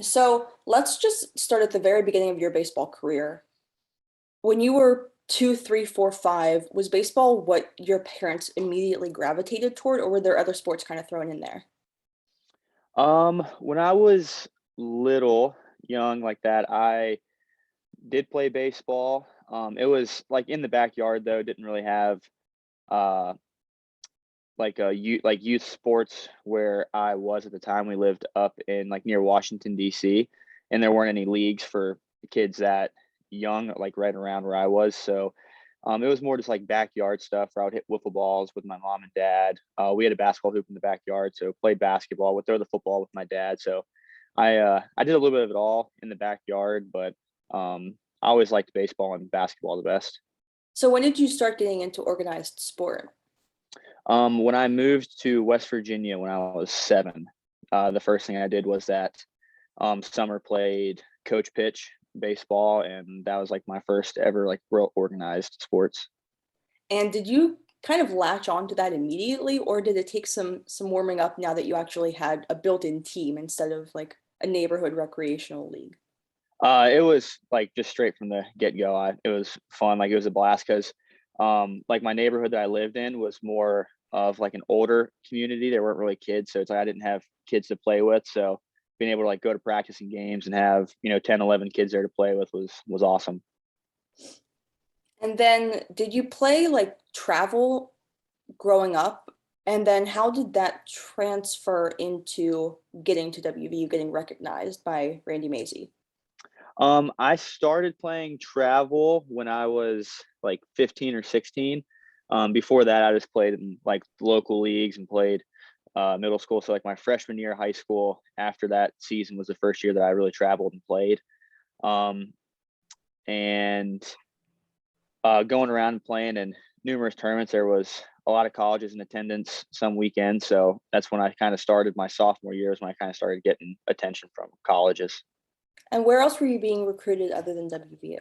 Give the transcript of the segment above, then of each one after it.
So let's just start at the very beginning of your baseball career. When you were two, three, four, five, was baseball what your parents immediately gravitated toward, or were there other sports kind of thrown in there? When I was little, young like that, I did play baseball. It was like in the backyard though, didn't really have uh youth sports where I was at the time. We lived up in like near Washington DC, and there weren't any leagues for kids that young, like right around where I was. So it was more just like backyard stuff where I would hit wiffle balls with my mom and dad. We had a basketball hoop in the backyard, so played basketball, would throw the football with my dad. So I did a little bit of it all in the backyard, but I always liked baseball and basketball the best. So when did you start getting into organized sport? When I moved to West Virginia when I was 7, the first thing I did was that summer played coach pitch baseball, and that was like my first ever like real organized sports. And did you kind of latch on to that immediately, or did it take some warming up now that you actually had a built-in team instead of like a neighborhood recreational league? It was like just straight from the get go. It was fun. Like it was a blast because, like my neighborhood that I lived in was more of like an older community. There weren't really kids, so it's like I didn't have kids to play with. So being able to like go to practice and games and have 10, 11 kids there to play with was awesome. And then did you play like travel growing up? And then how did that transfer into getting to WVU, getting recognized by Randy Mazie? I started playing travel when I was like 15 or 16. Before that, I just played in like local leagues and played middle school. So like my freshman year of high school, after that season was the first year that I really traveled and played. Um, and Going around and playing in numerous tournaments, there was a lot of colleges in attendance some weekends. So that's when I kind of started my sophomore year is when I kind of started getting attention from colleges. And where else were you being recruited other than WVU?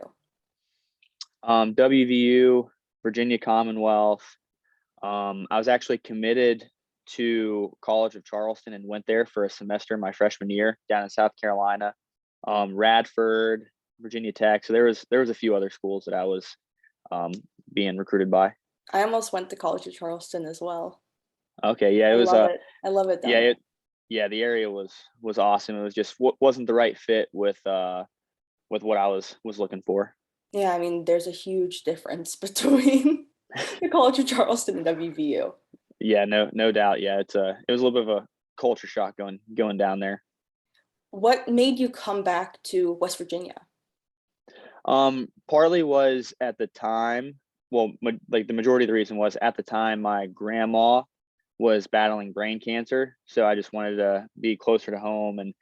WVU, Virginia Commonwealth. I was actually committed to College of Charleston and went there for a semester my freshman year down in South Carolina. Radford, Virginia Tech. So there was a few other schools that I was um, being recruited by. I almost went to College of Charleston as well. Okay, yeah, it I was love it. I love it yeah down there. yeah, the area was awesome. It was just wasn't the right fit with what I was looking for. Yeah, I mean, there's a huge difference between the College of Charleston and WVU. Yeah, no doubt. Yeah, it was a little bit of a culture shock going down there. What made you come back to West Virginia? Partly was at the time, well, like the majority of the reason was at the time my grandma was battling brain cancer, so I just wanted to be closer to home and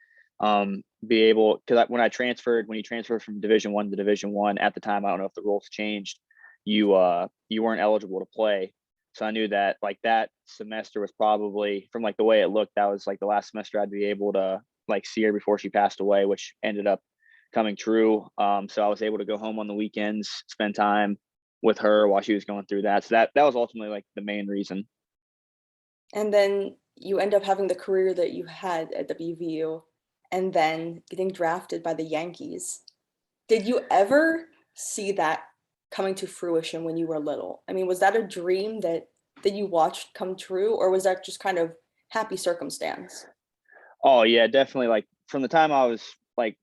be able because when you transferred from Division 1 to Division 1 at the time, I don't know if the rules changed, you weren't eligible to play. So I knew that like that semester was probably from like the way it looked, that was like the last semester I'd be able to like see her before she passed away, which ended up coming true. So I was able to go home on the weekends, spend time with her while she was going through that. So that was ultimately like the main reason. And then you end up having the career that you had at WVU and then getting drafted by the Yankees. Did you ever see that coming to fruition when you were little? I mean, was that a dream that you watched come true, or was that just kind of happy circumstance? Oh yeah, definitely. Like from the time I was like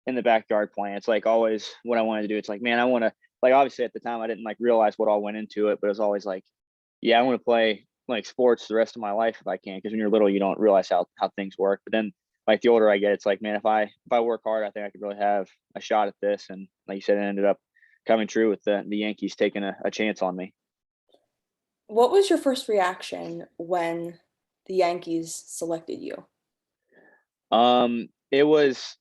in the backyard playing, it's like always what I wanted to do. It's like, man, I want to like obviously at the time I didn't like realize what all went into it, but it was always like, yeah, I want to play like sports the rest of my life if I can. Because when you're little, you don't realize how things work. But then like the older I get, it's like, man, if I work hard, I think I could really have a shot at this. And like you said, it ended up coming true with the Yankees taking a chance on me. What was your first reaction when the Yankees selected you? It was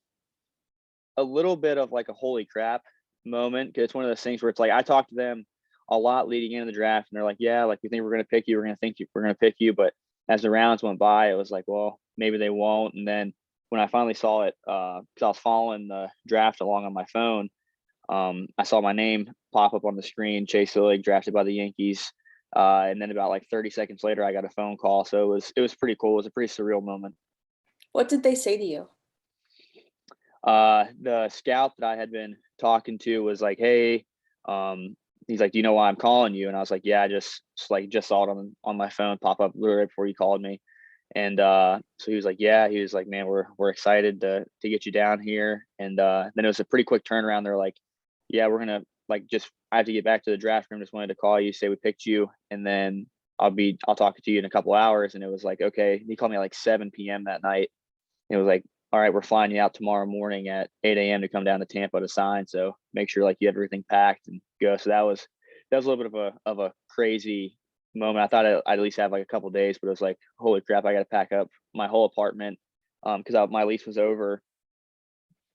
a little bit of like a holy crap moment because it's one of those things where it's like I talked to them a lot leading into the draft, and they're like, "Yeah, like we think we're going to pick you. We're going to pick you." But as the rounds went by, it was like, "Well, maybe they won't." And then when I finally saw it, because I was following the draft along on my phone, I saw my name pop up on the screen, Chase Illig, drafted by the Yankees. And then about like 30 seconds later, I got a phone call. So it was pretty cool. It was a pretty surreal moment. What did they say to you? The scout that I had been talking to was like, "Hey," he's like, "Do you know why I'm calling you?" And I was like, "Yeah, I just saw it on my phone pop up literally right before you called me." And so he was like, "Yeah," he was like, "Man, we're excited to get you down here." And then it was a pretty quick turnaround. They're like, "Yeah, we're gonna like just I have to get back to the draft room. Just wanted to call you, say we picked you, and then I'll talk to you in a couple hours." And it was like, okay. He called me at like 7 p.m. that night. It was like, all right, we're flying you out tomorrow morning at 8 a.m. to come down to Tampa to sign. So make sure like you have everything packed and go. So that was a little bit of a crazy moment. I thought I'd at least have like a couple of days, but it was like, holy crap, I got to pack up my whole apartment because my lease was over.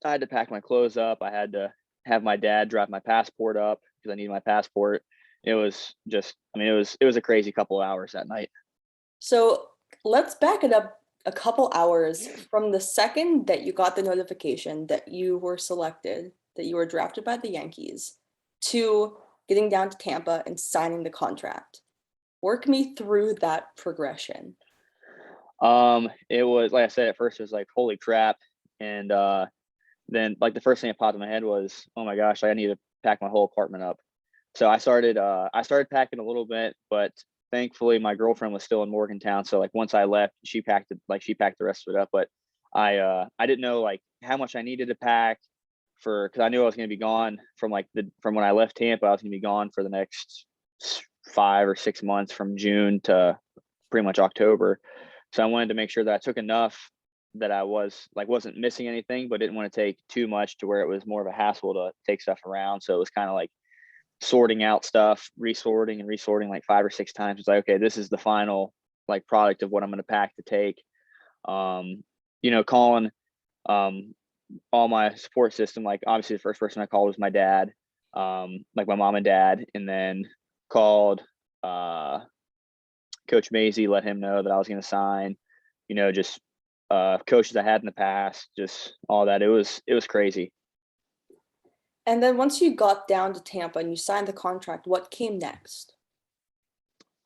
I had to pack my clothes up. I had to have my dad drive my passport up because I needed my passport. It was just, I mean, it was a crazy couple of hours that night. So let's back it up a couple hours from the second that you got the notification that you were selected, that you were drafted by the Yankees, to getting down to Tampa and signing the contract. Work me through that progression. It was like I said at first, it was like holy crap, and then like the first thing that popped in my head was, oh my gosh, I need to pack my whole apartment up. So I started packing a little bit, but thankfully my girlfriend was still in Morgantown. So like once I left, she packed the rest of it up. But I didn't know like how much I needed to pack because I knew I was going to be gone from when I left Tampa. I was going to be gone for the next 5 or 6 months from June to pretty much October. So I wanted to make sure that I took enough that I wasn't missing anything, but didn't want to take too much to where it was more of a hassle to take stuff around. So it was kind of like sorting out stuff, resorting and resorting like 5 or 6 times. It's like, okay, this is the final like product of what I'm going to pack to take. Calling all my support system. Like obviously the first person I called was my dad, like my mom and dad, and then called Coach Maisie, let him know that I was going to sign. Just coaches I had in the past, just all that. It was crazy. And then once you got down to Tampa and you signed the contract, what came next?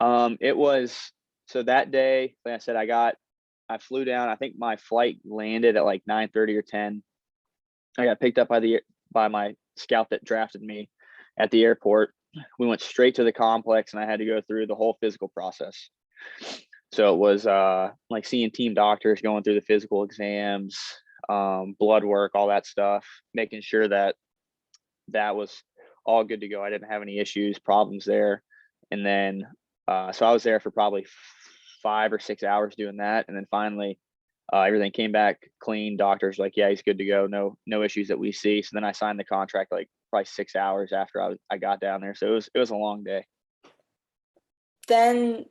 It was so that day, like I said, I flew down. I think my flight landed at like 9:30 or 10. I got picked up by my scout that drafted me at the airport. We went straight to the complex and I had to go through the whole physical process. So it was like seeing team doctors, going through the physical exams, blood work, all that stuff, making sure that was all good to go. I didn't have any issues, problems there. And then, so I was there for probably 5 or 6 hours doing that. And then finally, everything came back clean. Doctors like, yeah, he's good to go. No issues that we see. So then I signed the contract like probably 6 hours after I got down there. So it was a long day. Then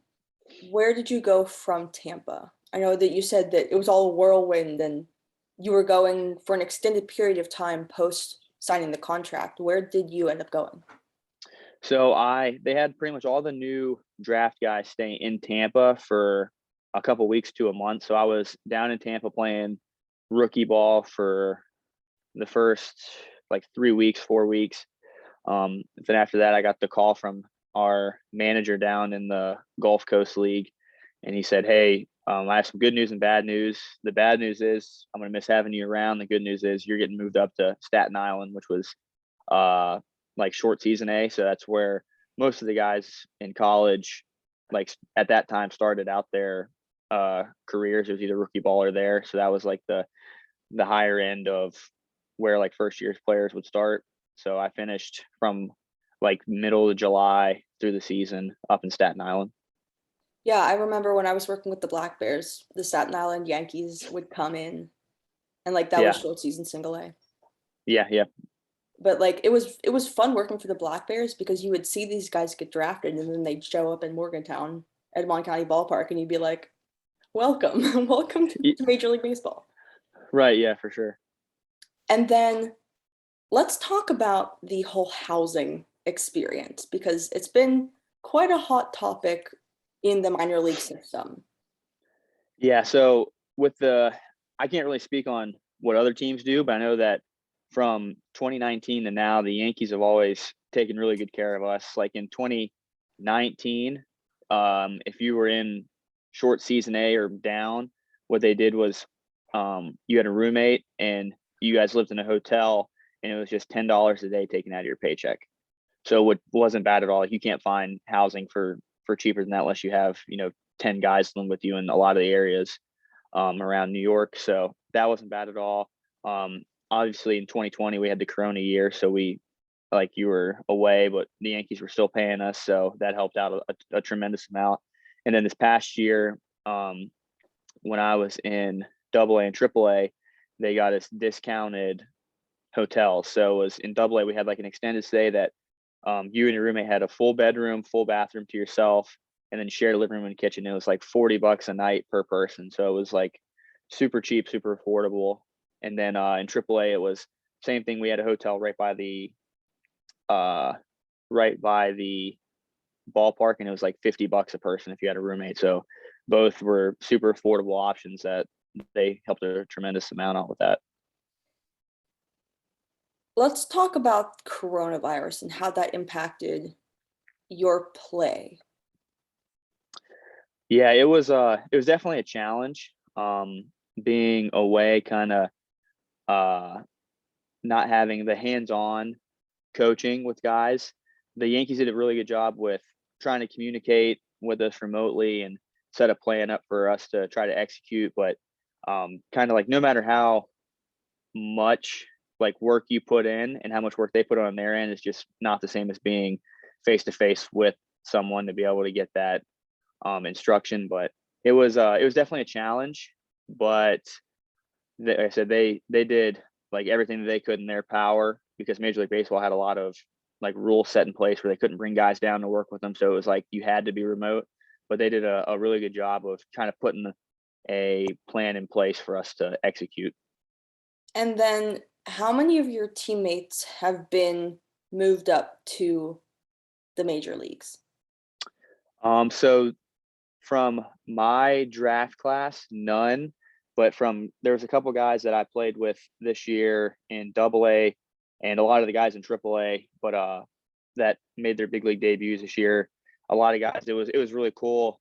where did you go from Tampa? I know that you said that it was all a whirlwind and you were going for an extended period of time post signing the contract. Where did you end up going? So they had pretty much all the new draft guys staying in Tampa for a couple weeks to a month. So I was down in Tampa playing rookie ball for the first like 3 weeks, 4 weeks. Then after that, I got the call from our manager down in the Gulf Coast League, and he said, "Hey, I have some good news and bad news. The bad news is I'm going to miss having you around. The good news is you're getting moved up to Staten Island, which was uh, like short season A. So that's where most of the guys in college, like at that time, started out their careers. It was either rookie ball or there. So that was like the higher end of where like first year's players would start. So I finished from like middle of July through the season up in Staten Island. Yeah, I remember when I was working with the Black Bears, the Staten Island Yankees would come in and like that was Yeah. short season single A. Yeah. Yeah. But like it was fun working for the Black Bears because you would see these guys get drafted and then they'd show up in Morgantown at Mon County Ballpark and you'd be like, welcome, welcome to Major League Baseball. Right. Yeah, for sure. And then let's talk about the whole housing experience because it's been quite a hot topic in the minor league system. Yeah. So I can't really speak on what other teams do, but I know that from 2019 to now, the Yankees have always taken really good care of us. Like in 2019, if you were in short season A or down, what they did was you had a roommate and you guys lived in a hotel and it was just $10 a day taken out of your paycheck. So it wasn't bad at all. Like, you can't find housing for cheaper than that unless you have, 10 guys living with you in a lot of the areas around New York. So that wasn't bad at all. Obviously in 2020 we had the Corona year, so you were away, but the Yankees were still paying us, so that helped out a tremendous amount. And then this past year, when I was in AA and AAA, they got us discounted hotels. So it was in AA, we had like an extended stay that you and your roommate had a full bedroom, full bathroom to yourself, and then shared a living room and kitchen. It was like $40 a night per person. So it was like super cheap, super affordable. And then in AAA, it was same thing. We had a hotel right by the ballpark, and it was like $50 a person if you had a roommate. So both were super affordable options that they helped a tremendous amount out with that. Let's talk about coronavirus and how that impacted your play. Yeah, it was definitely a challenge. Being away, kind of not having the hands-on coaching with guys. The Yankees did a really good job with trying to communicate with us remotely and set a plan up for us to try to execute. But kind of like, no matter how much like work you put in and how much work they put on their end, is just not the same as being face to face with someone to be able to get that instruction. But it was definitely a challenge. But like I said, they did like everything that they could in their power, because Major League Baseball had a lot of like rules set in place where they couldn't bring guys down to work with them. So it was like you had to be remote. But they did a really good job of kind of putting a plan in place for us to execute. And then how many of your teammates have been moved up to the major leagues? So from my draft class, none. But there was a couple guys that I played with this year in AA, and a lot of the guys in AAA, but that made their big league debuts this year. A lot of guys, it was really cool.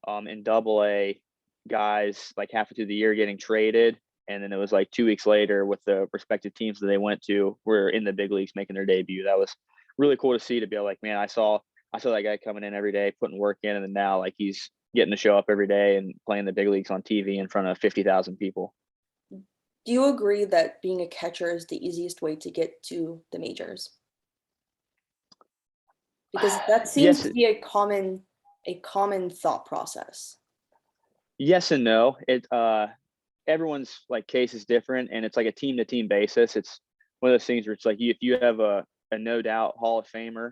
In AA, guys like halfway through the year getting traded, and then it was like 2 weeks later with the respective teams that they went to were in the big leagues making their debut. That was really cool to see, to be like, man, I saw that guy coming in every day, putting work in, and then now like he's getting to show up every day and playing the big leagues on TV in front of 50,000 people. Do you agree that being a catcher is the easiest way to get to the majors? Because that seems Yes, to be a common thought process. yes and no. Everyone's like case is different, and it's like a team to team basis. It's one of those things where it's like, if you have a no doubt Hall of Famer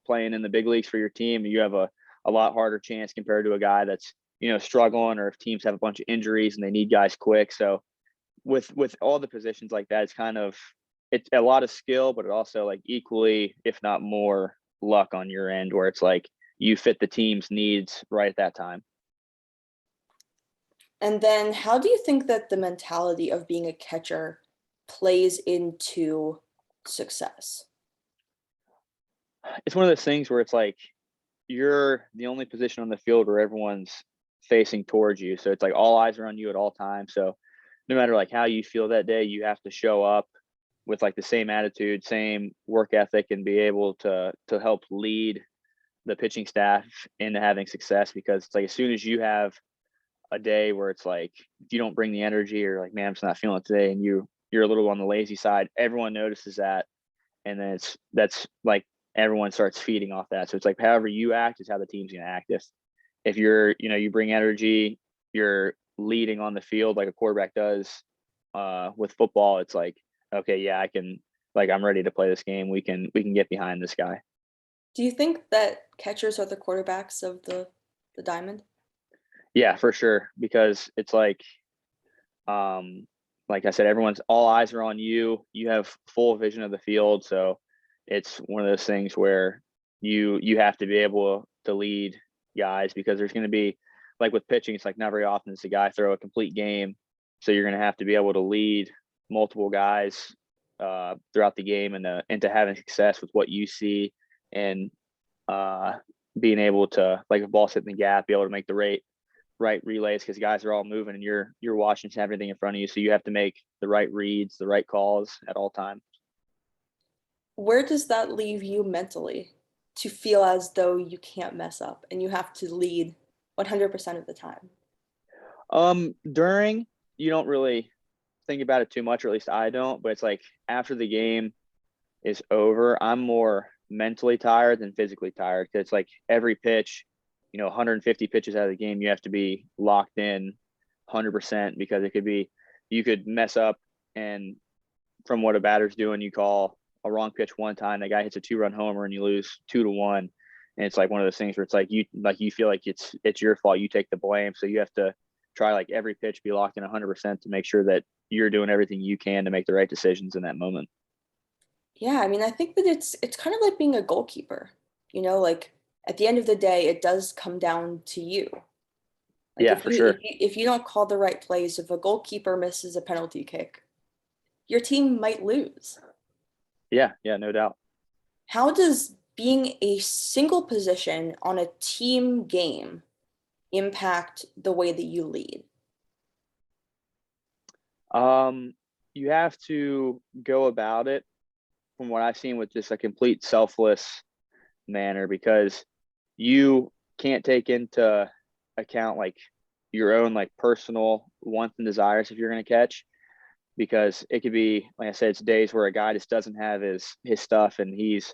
playing in the big leagues for your team, you have a lot harder chance compared to a guy that's, struggling, or if teams have a bunch of injuries and they need guys quick. So with all the positions like that, it's a lot of skill, but it also like equally, if not more, luck on your end, where it's like you fit the team's needs right at that time. And then how do you think that the mentality of being a catcher plays into success? It's one of those things where it's like you're the only position on the field where everyone's facing towards you. So it's like all eyes are on you at all times. So no matter like how you feel that day, you have to show up with like the same attitude, same work ethic, and be able to help lead the pitching staff into having success. Because it's like, as soon as you have a day where it's like, if you don't bring the energy, or like, man, I'm just not feeling it today, and you're a little on the lazy side, everyone notices that. And then that's like everyone starts feeding off that. So it's like, however you act is how the team's gonna act. If you're, you bring energy, you're leading on the field like a quarterback does with football, it's like, okay, yeah, I'm ready to play this game. We can get behind this guy. Do you think that catchers are the quarterbacks of the diamond? Yeah, for sure. Because it's like I said, all eyes are on you. You have full vision of the field. So it's one of those things where you have to be able to lead guys, because there's going to be, like with pitching, it's like not very often does the guy throw a complete game. So you're going to have to be able to lead multiple guys throughout the game, and into having success with what you see, and being able to, like, if ball's hitting the gap, be able to make the right relays because guys are all moving and you're watching everything in front of you. So you have to make the right reads, the right calls at all times. Where does that leave you mentally to feel as though you can't mess up and you have to lead 100% of the time? During, you don't really think about it too much, or at least I don't, but it's like after the game is over, I'm more mentally tired than physically tired because it's like every pitch, 150 pitches out of the game, you have to be locked in 100% because you could mess up, and from what a batter's doing, you call a wrong pitch one time, the guy hits a 2-run homer and you lose 2-1. And it's like one of those things where it's like you feel like it's your fault. You take the blame. So you have to try like every pitch, be locked in 100% to make sure that you're doing everything you can to make the right decisions in that moment. Yeah, I mean, I think that it's kind of like being a goalkeeper. Like at the end of the day, it does come down to you. Like Yeah, if for you if sure. you if you don't call the right plays, if a goalkeeper misses a penalty kick, your team might lose. Yeah, yeah, no doubt. How does being a single position on a team game impact the way that you lead? Um, you have to go about it from what I've seen with just a complete selfless manner because you can't take into account like your own like personal wants and desires if you're going to catch, because it could be, like I said, it's days where a guy just doesn't have his stuff and he's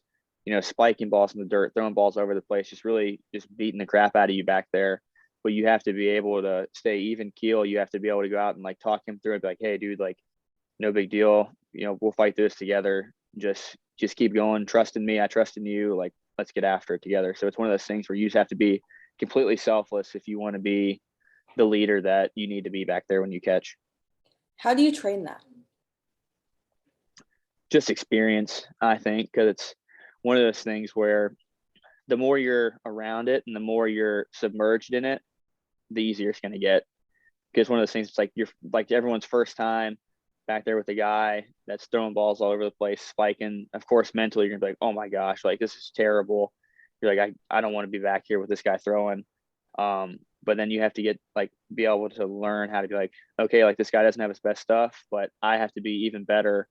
spiking balls in the dirt, throwing balls over the place, just beating the crap out of you back there. But you have to be able to stay even keel. You have to be able to go out and like talk him through it, be like, hey dude, like no big deal, we'll fight this together. Just keep going, trust in me, I trust in you, like let's get after it together. So it's one of those things where you just have to be completely selfless if you want to be the leader that you need to be back there when you catch. How do you train that? Just experience, I think, because it's one of those things where the more you're around it and the more you're submerged in it, the easier it's going to get. Because one of those things, it's like you're like everyone's first time back there with a guy that's throwing balls all over the place, spiking. Of course, mentally, you're gonna be like, oh my gosh, like this is terrible. You're like, I don't want to be back here with this guy throwing. But then you have to be able to learn how to be like, okay, like this guy doesn't have his best stuff, but I have to be even better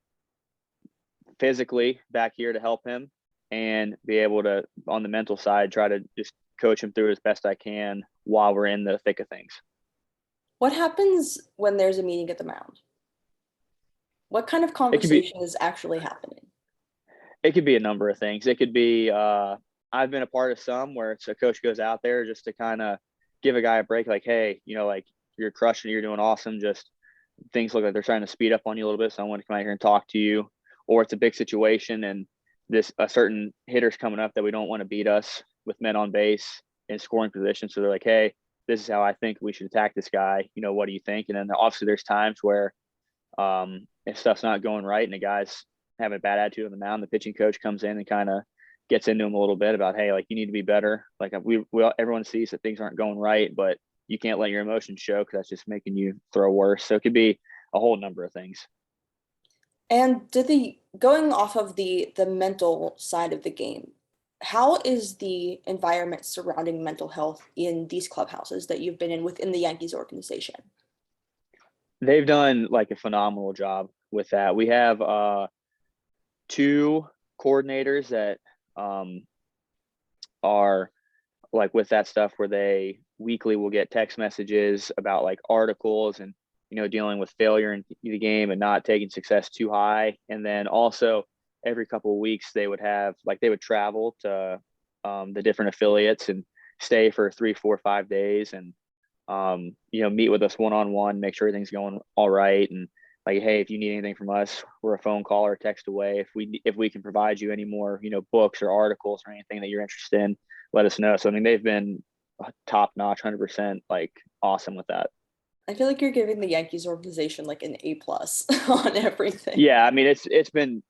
physically back here to help him and be able to, on the mental side, try to just coach him through as best I can while we're in the thick of things. What happens when there's a meeting at the mound? What kind of It could be conversation is actually happening? it could be a number of things. It could be I've been a part of some where it's a coach goes out there just to kind of give a guy a break, like, hey, like you're crushing, you're doing awesome. Just things look like they're trying to speed up on you a little bit, so I want to come out here and talk to you. Or it's a big situation and a certain hitter's coming up that we don't want to beat us with men on base in scoring position. So they're like, hey, this is how I think we should attack this guy. What do you think? And then obviously there's times where if stuff's not going right and the guy's having a bad attitude on the mound, the pitching coach comes in and kind of gets into him a little bit about, hey, like you need to be better. Like everyone sees that things aren't going right, but you can't let your emotions show because that's just making you throw worse. So it could be a whole number of things. And going off of the mental side of the game, how is the environment surrounding mental health in these clubhouses that you've been in within the Yankees organization? They've done like a phenomenal job with that. We have two coordinators that are like with that stuff where they weekly will get text messages about like articles and dealing with failure in the game and not taking success too high. And then also every couple of weeks they would travel to the different affiliates and stay for 3 4 5 days and meet with us one-on-one, make sure everything's going all right. And like, hey, if you need anything from us, we're a phone call or a text away. If we can provide you any more, books or articles or anything that you're interested in, let us know. So I mean, they've been top notch, 100%, like awesome with that. I feel like you're giving the Yankees organization like an A plus on everything. Yeah, I mean, it's been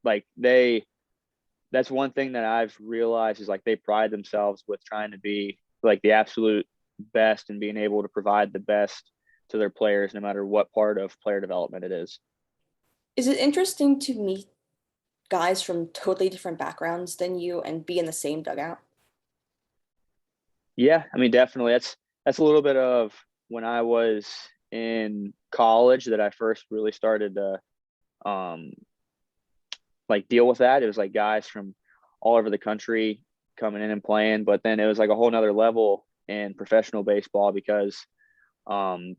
like that's one thing that I've realized is like they pride themselves with trying to be like the absolute best and being able to provide the best to their players, no matter what part of player development it is. Is it interesting to meet guys from totally different backgrounds than you and be in the same dugout? Yeah, I mean, definitely. that's a little bit of when I was in college that I first really started to um like deal with that. It was like guys from all over the country coming in and playing, but then it was like a whole nother level in professional baseball because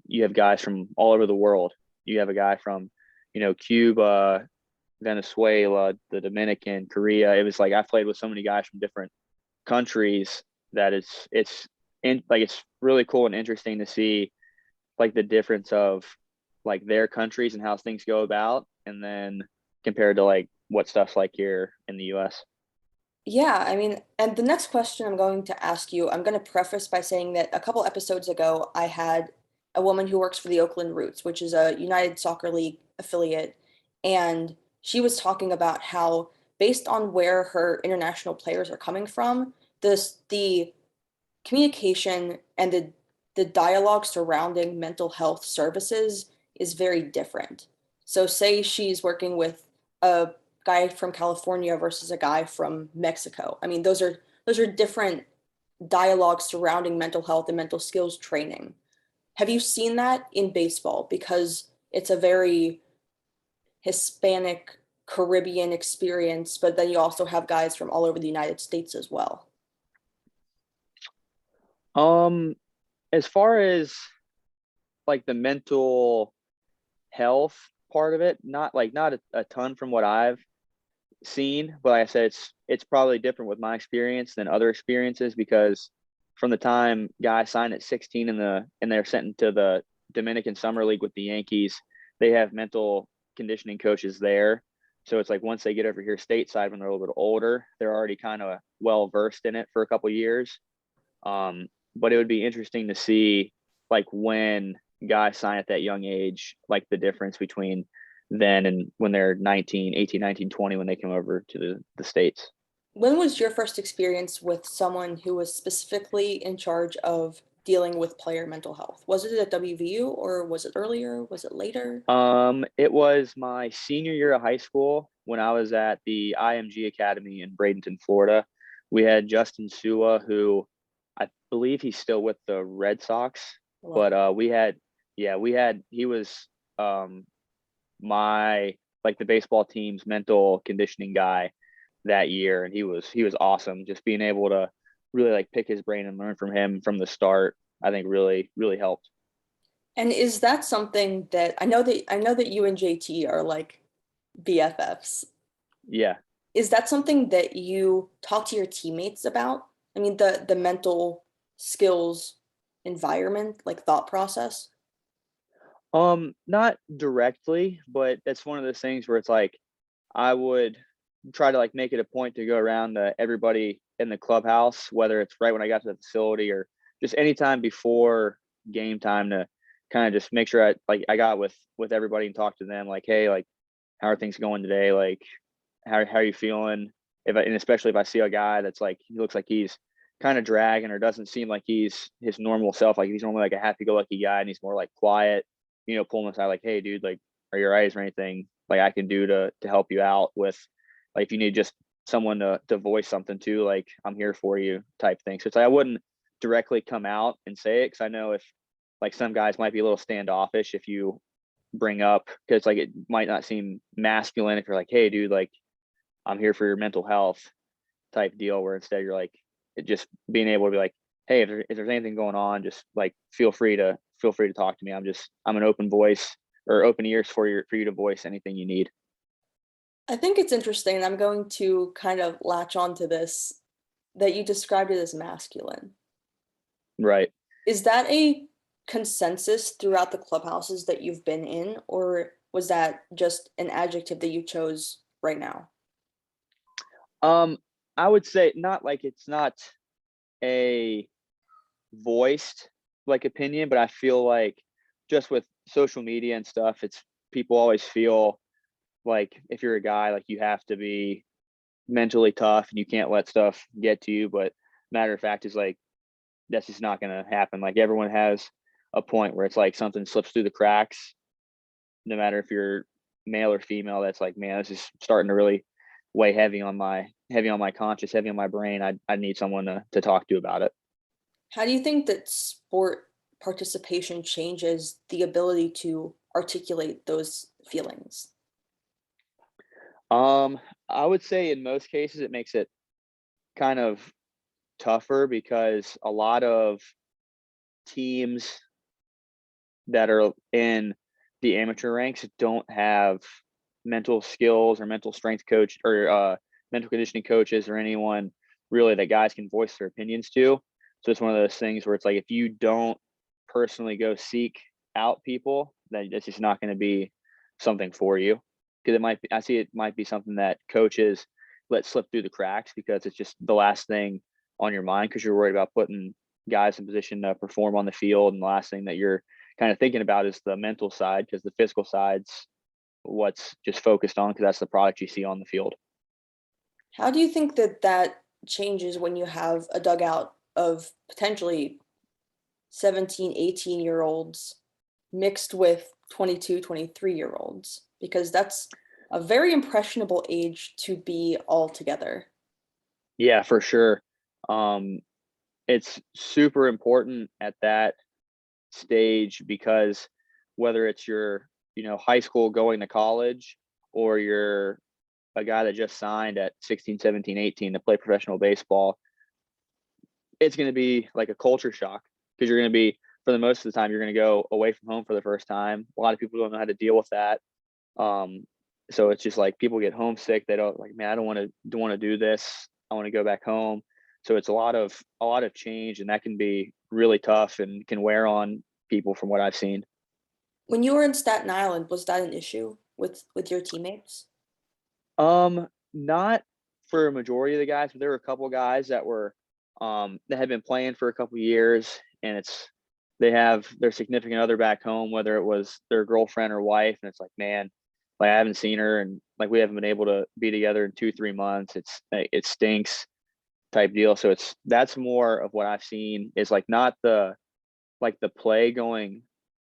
you have guys from all over the world. You have a guy from, Cuba, Venezuela, the Dominican, Korea. It was like I played with so many guys from different countries that it's really cool and interesting to see like the difference of like their countries and how things go about, and then compared to like what stuff's like here in the US. Yeah, I mean, and the next question I'm going to ask you, I'm going to preface by saying that a couple episodes ago, I had a woman who works for the Oakland Roots, which is a United Soccer League affiliate, and she was talking about how, based on where her international players are coming from, the communication and the dialogue surrounding mental health services is very different. So say she's working with a guy from California versus a guy from Mexico. I mean, those are different dialogues surrounding mental health and mental skills training. Have you seen that in baseball? Because it's a very Hispanic Caribbean experience, but then you also have guys from all over the United States as well. Um, as far as like the mental health part of it, not a ton from what I've seen, but like I said, it's probably different with my experience than other experiences because from the time guys sign at 16 and they're sent into the Dominican Summer League with the Yankees, they have mental conditioning coaches there. So it's like once they get over here stateside when they're a little bit older, they're already kind of well versed in it for a couple years. But it would be interesting to see like when guys sign at that young age, like the difference between then and when they're 19, 18, 19, 20 when they come over to the States. When was your first experience with someone who was specifically in charge of dealing with player mental health? Was it at WVU or was it earlier? Was it later? It was my senior year of high school when I was at the IMG Academy in Bradenton, Florida. We had Justin Sua, who I believe he's still with the Red Sox, I love but that. he was um my like the baseball team's mental conditioning guy that year, and he was awesome. Just being able to really like pick his brain and learn from him from the start, I think really helped. And is that something that I know that you and JT are like BFFs. Yeah. Is that something that you talk to your teammates about? I mean, the mental skills environment, like thought process? Not directly, but that's one of those things where it's like I would try to like make it a point to go around to everybody in the clubhouse, whether it's right when I got to the facility or just anytime before game time to kind of just make sure I got with everybody and talk to them like, hey, like how are things going today? Like how are you feeling? And especially if I see a guy that's like he looks like he's kind of dragging or doesn't seem like he's his normal self, like he's normally like a happy-go-lucky guy and he's more like quiet, pull him aside like, hey, dude, like, are your eyes or anything like I can do to help you out with, like, if you need just someone to voice something to, like, I'm here for you type thing. So it's like I wouldn't directly come out and say it because I know if like some guys might be a little standoffish if you bring up because like it might not seem masculine if you're like, hey, dude, like I'm here for your mental health type deal. Where instead you're like it just being able to be like, hey, if there's anything going on, just like feel free to talk to me. I'm an open voice or open ears for you to voice anything you need. I think it's interesting, and I'm going to kind of latch on to this that you described it as masculine. Right. Is that a consensus throughout the clubhouses that you've been in, or was that just an adjective that you chose right now? Um, I would say not like it's not a voiced like opinion, but I feel like just with social media and stuff, it's people always feel like if you're a guy, like you have to be mentally tough and you can't let stuff get to you. But matter of fact is like that's just not gonna happen. Like everyone has a point where it's like something slips through the cracks, no matter if you're male or female, that's like, man, this is starting to really weigh heavy on my conscience, heavy on my brain. I need someone to talk to about it. How do you think that sport participation changes the ability to articulate those feelings? Um, I would say in most cases it makes it kind of tougher because a lot of teams that are in the amateur ranks don't have mental skills or mental strength coach or mental conditioning coaches or anyone really that guys can voice their opinions to. So it's one of those things where it's like if you don't personally go seek out people, then it's just not going to be something for you. Because it might be, I see it might be something that coaches let slip through the cracks because it's just the last thing on your mind because you're worried about putting guys in position to perform on the field, and the last thing that you're kind of thinking about is the mental side because the physical side's what's just focused on because that's the product you see on the field. How do you think that that changes when you have a dugout of potentially 17, 18-year-olds mixed with 22, 23-year-olds? Because that's a very impressionable age to be all together. Yeah, for sure. Um, it's super important at that stage because whether it's your, high school going to college or you're a guy that just signed at 16, 17, 18 to play professional baseball, it's going to be like a culture shock because you're going to be, for the most of the time, you're going to go away from home for the first time. A lot of people don't know how to deal with that. Um, so it's just like people get homesick. They don't like, man, I don't want to do this. I want to go back home. So it's a lot of change, and that can be really tough and can wear on people from what I've seen. When you were in Staten Island, was that an issue with your teammates? Not for a majority of the guys, but there were a couple guys that had been playing for a couple years, and they have their significant other back home, whether it was their girlfriend or wife, and it's like, man, like I haven't seen her, and like we haven't been able to be together in 2-3 months. It stinks type deal. So that's more of what I've seen is like not the play going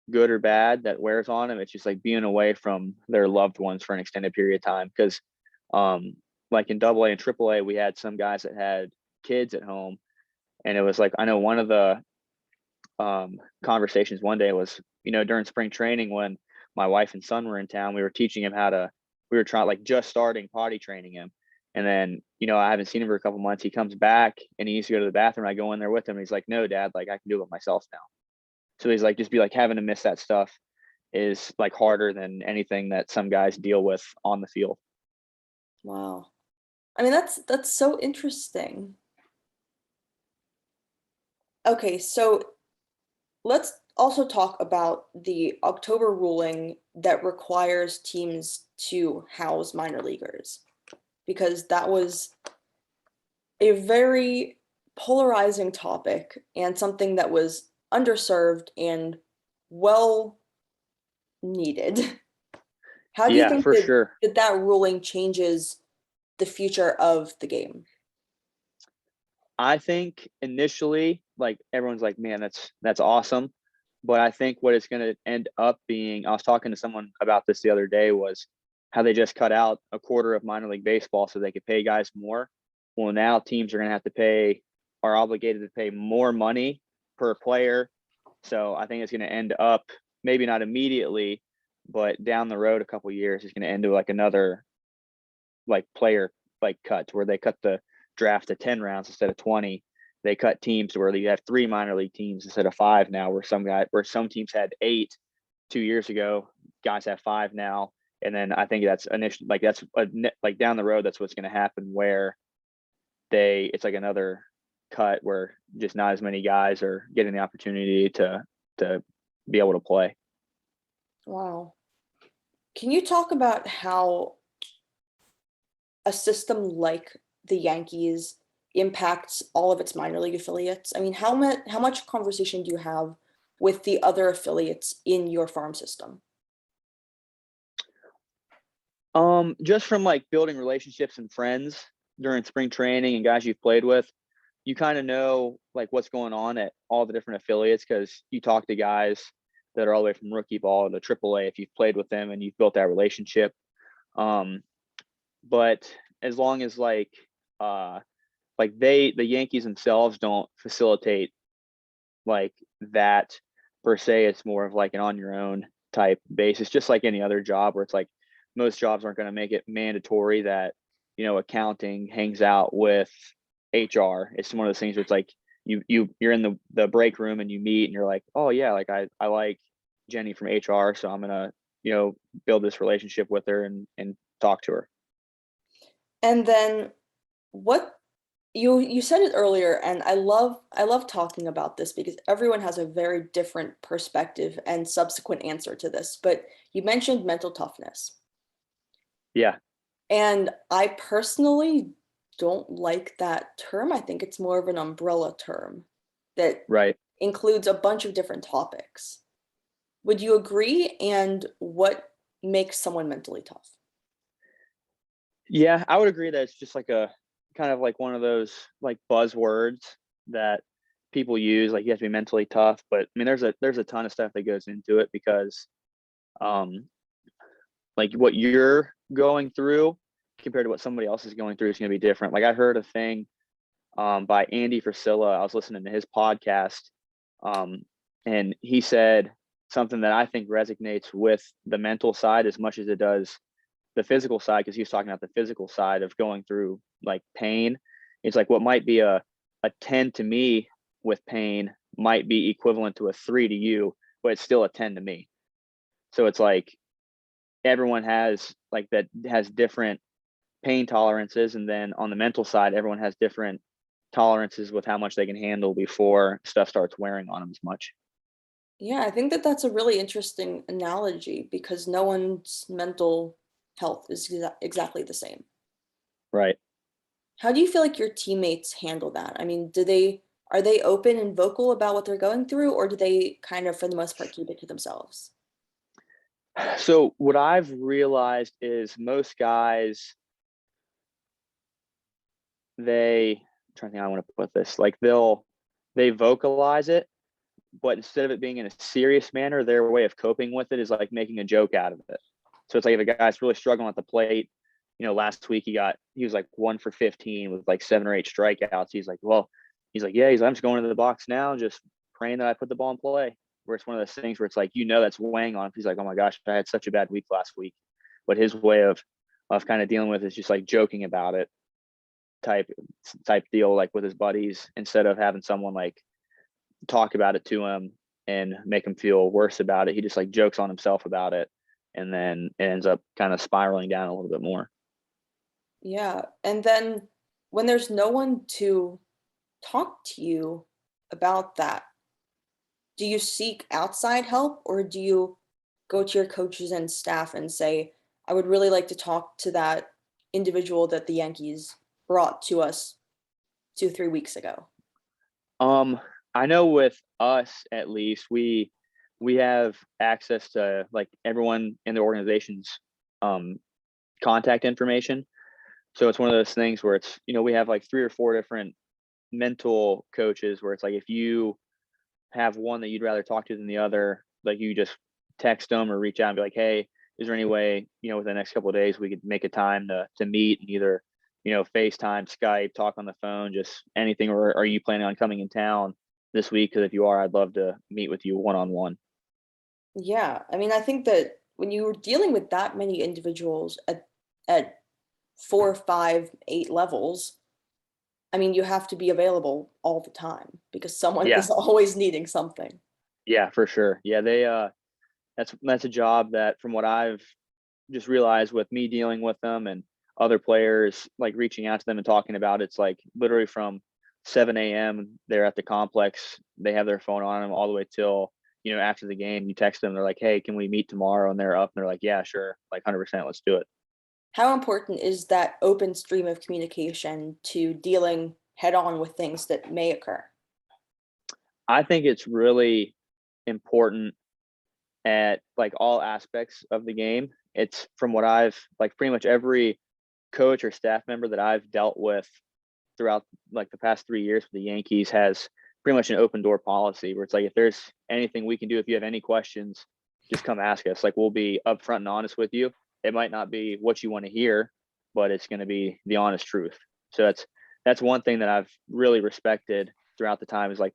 good or bad that wears on them. It's just like being away from their loved ones for an extended period of time. Because, like in Double A and Triple A, we had some guys that had kids at home, and it was like I know one of the conversations one day was during spring training when my wife and son were in town, we were teaching him how to. We were trying like just starting potty training him. And then, I haven't seen him for a couple months. He comes back and he needs to go to the bathroom. I go in there with him. And he's like, no, dad, like I can do it myself now. So he's like, just be like having to miss that stuff is like harder than anything that some guys deal with on the field. Wow. I mean, that's so interesting. Okay, so let's also talk about the October ruling that requires teams to house minor leaguers, because that was a very polarizing topic and something that was underserved and well needed. How do you Yeah, think for that sure. that ruling changes the future of the game? I think initially, like everyone's like, man, that's awesome. But I think what it's going to end up being, I was talking to someone about this the other day, was how they just cut out a quarter of minor league baseball so they could pay guys more. Well, now teams are going to have to are obligated to pay more money per player. So I think it's going to end up maybe not immediately, but down the road a couple years, it's going to end up like another like player like cuts where they cut the draft to 10 rounds instead of 20. They cut teams to where you have 3 minor league teams instead of 5 now, where some teams had 8 2 years ago, guys have 5 now. And then I think that's initially like like down the road, that's what's going to happen where it's like another cut where just not as many guys are getting the opportunity to be able to play. Wow. Can you talk about how a system like the Yankees impacts all of its minor league affiliates? I mean, how much conversation do you have with the other affiliates in your farm system? Just from like building relationships and friends during spring training and guys you've played with, you kind of know like what's going on at all the different affiliates because you talk to guys that are all the way from rookie ball to triple A if you've played with them and you've built that relationship. Um, but as long as like the Yankees themselves don't facilitate like that per se. It's more of like an on your own type basis, just like any other job where it's like most jobs aren't going to make it mandatory that, accounting hangs out with HR. It's one of those things where it's like you're in the break room and you meet and you're like, oh yeah, like I like Jenny from HR, so I'm gonna, build this relationship with her and talk to her. And then what you said it earlier, and I love talking about this because everyone has a very different perspective and subsequent answer to this. But you mentioned mental toughness. Yeah, And I personally don't like that term. I think it's more of an umbrella term that right. includes a bunch of different topics. Would you agree? And what makes someone mentally tough? Yeah, I would agree that it's just like a kind of like one of those like buzzwords that people use. Like you have to be mentally tough, but I mean, there's a ton of stuff that goes into it because, um, like what you're going through compared to what somebody else is going through is going to be different. Like I heard a thing, by Andy Frisella. I was listening to his podcast, um, and he said something that I think resonates with the mental side as much as it does the physical side, because he was talking about the physical side of going through like pain. It's like what might be a 10 to me with pain might be equivalent to a 3 to you, but it's still a 10 to me. So it's like everyone has like that has different pain tolerances, and then on the mental side everyone has different tolerances with how much they can handle before stuff starts wearing on them as much. Yeah, I think that that's a really interesting analogy because no one's mental health is exactly the same. Right. How do you feel like your teammates handle that? I mean, are they open and vocal about what they're going through, or do they kind of, for the most part, keep it to themselves? So what I've realized is most guys, I'm trying to think how I want to put this, like they vocalize it, but instead of it being in a serious manner, their way of coping with it is like making a joke out of it. So it's like if a guy's really struggling at the plate, last week he was like 1 for 15 with like 7 or 8 strikeouts. Yeah, I'm just going to the box now, just praying that I put the ball in play. Where it's one of those things where it's like, that's weighing on him. He's like, oh my gosh, I had such a bad week last week. But his way of kind of dealing with it is just like joking about it type type deal, like with his buddies, instead of having someone like talk about it to him and make him feel worse about it. He just like jokes on himself about it, and then it ends up kind of spiraling down a little bit more. Yeah. And then when there's no one to talk to you about that, do you seek outside help or do you go to your coaches and staff and say, I would really like to talk to that individual that the Yankees brought to us 2, 3 weeks ago? Um, I know with us at least, we have access to like everyone in the organization's um contact information. So it's one of those things where it's, we have like 3 or 4 different mental coaches where it's like if you have one that you'd rather talk to than the other, like you just text them or reach out and be like, hey, is there any way, within the next couple of days we could make a time to meet and either, FaceTime, Skype, talk on the phone, just anything, or are you planning on coming in town this week? Because if you are, I'd love to meet with you one on one. Yeah, I mean, I think that when you're dealing with that many individuals at 4, 5, 8 levels, I mean, you have to be available all the time because someone Yeah, is always needing something. yeah, for sure. Yeah, that's a job that from what I've just realized with me dealing with them and other players like reaching out to them and talking about it, it's like literally from 7 a.m. they're at the complex, they have their phone on them all the way till after the game. You text them, they're like, hey, can we meet tomorrow? And they're up and they're like, yeah, sure, like 100%, let's do it. How important is that open stream of communication to dealing head on with things that may occur? I think it's really important at like all aspects of the game. It's from what I've like pretty much every coach or staff member that I've dealt with throughout like the past 3 years with the Yankees has pretty much an open door policy where it's like if there's anything we can do, if you have any questions, just come ask us. Like we'll be upfront and honest with you. It might not be what you want to hear, but it's going to be the honest truth. So that's one thing that I've really respected throughout the time is like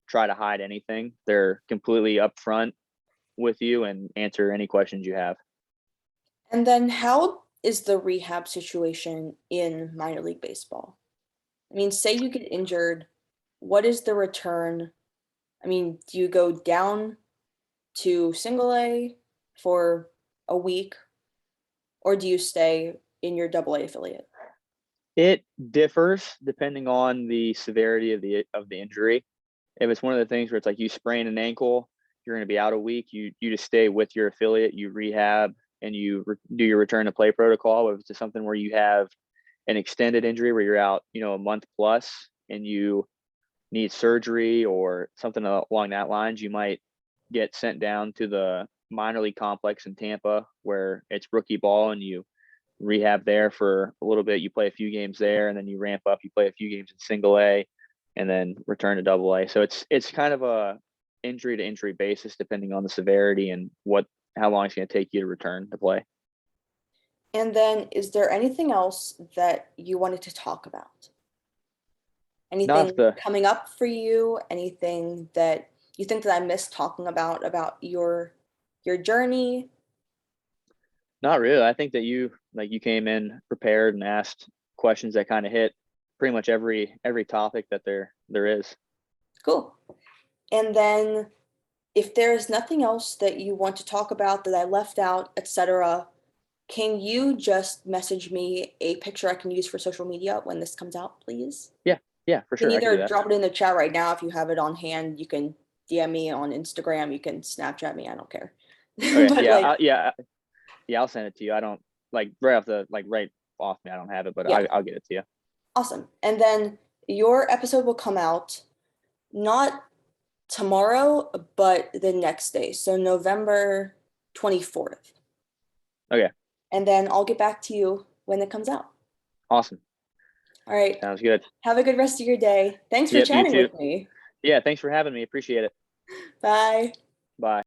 try to hide anything. They're completely upfront with you and answer any questions you have. And then how is the rehab situation in minor league baseball? I mean, say you get injured, what is the return? I mean, do you go down to single A for a week, or do you stay in your double A affiliate? It differs depending on the severity of the injury. If it's one of the things where it's like you sprain an ankle, you're going to be out a week. You just stay with your affiliate, you rehab, and you do your return to play protocol. If it's something where you have an extended injury where you're out, a month plus, and you need surgery or something along that lines, you might get sent down to the minor league complex in Tampa where it's rookie ball and you rehab there for a little bit. You play a few games there and then you ramp up, you play a few games in single A and then return to double A. So it's kind of a injury to injury basis depending on the severity and how long it's going to take you to return to play. And then is there anything else that you wanted to talk about? Anything coming up for you? Anything that you think that I missed talking about your journey? Not really. I think that you came in prepared and asked questions that kind of hit pretty much every topic that there is. Cool. And then if there's nothing else that you want to talk about that I left out, etc., can you just message me a picture I can use for social media when this comes out, please? Yeah, for You can sure. I can do either that. drop it in the chat right now if you have it on hand. You can DM me on Instagram. You can Snapchat me. I don't care. Okay. But I'll send it to you. I don't right off me. I don't have it, but yeah. I'll get it to you. Awesome. And then your episode will come out not tomorrow, but the next day. So November 24th. Okay. And then I'll get back to you when it comes out. Awesome. All right. Sounds good. Have a good rest of your day. Thanks for Yep, you chatting too. with me. Yeah, thanks for having me. Appreciate it. Bye. Bye.